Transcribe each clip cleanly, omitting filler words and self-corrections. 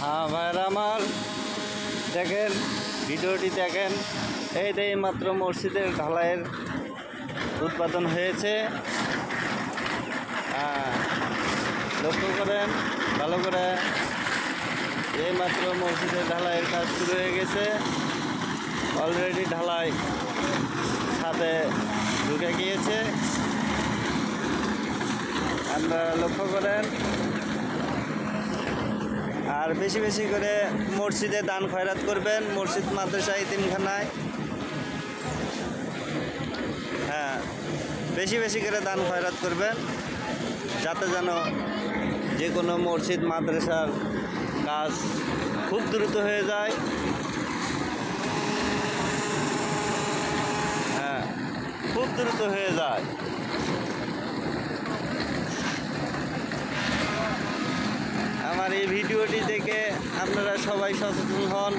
হ্যাঁ ভাইরা আমার, দেখেন ভিডিওটি দেখেন। এই মাত্র মসজিদের ঢালাইয়ের উদ্বোধন হয়েছে। লক্ষ্য করেন ভালো করে, এই মাত্র মসজিদের ঢালাইয়ের কাজ শুরু হয়ে গেছে। অলরেডি ঢালাই ছাদে ঢুকে গিয়েছে, আপনারা লক্ষ্য করেন। আর বেশি বেশি করে মসজিদে দান খয়রাত করবেন, মসজিদ মাদ্রাসা ইতিমখানায়। হ্যাঁ, বেশি বেশি করে দান খয়রাত করবেন, যাতে যেন যে কোনো মসজিদ মাদ্রাসার কাজ খুব দ্রুত হয়ে যায়। হ্যাঁ, খুব দ্রুত হয়ে যায়। আমার এই ভিডিওটি দেখে আপনারা সবাই সচেতন হন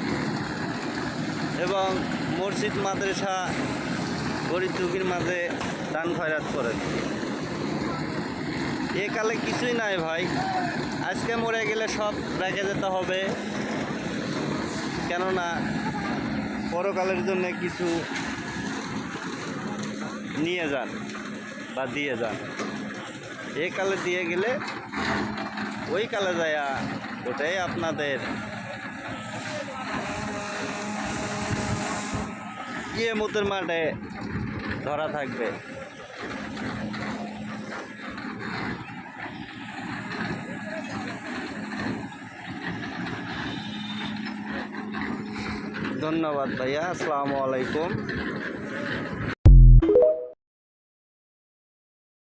এবং মসজিদ মাদ্রাসা গরিব দুঃখীর মাঝে দান খয়রাত করেন। এ কালে কিছুই নাই ভাই, আজকে মরে গেলে সব রেখে যেতে হবে, কেননা পরকালের জন্য কিছু নিয়ে যান বা দিয়ে যান। এ কালে দিয়ে গেলে ওই কালে যায়া ওটাই আপনাদের কিয়ামতের মাঠে ধরা থাকবে। ধন্যবাদ ভাইয়া, আসসালামু আলাইকুম।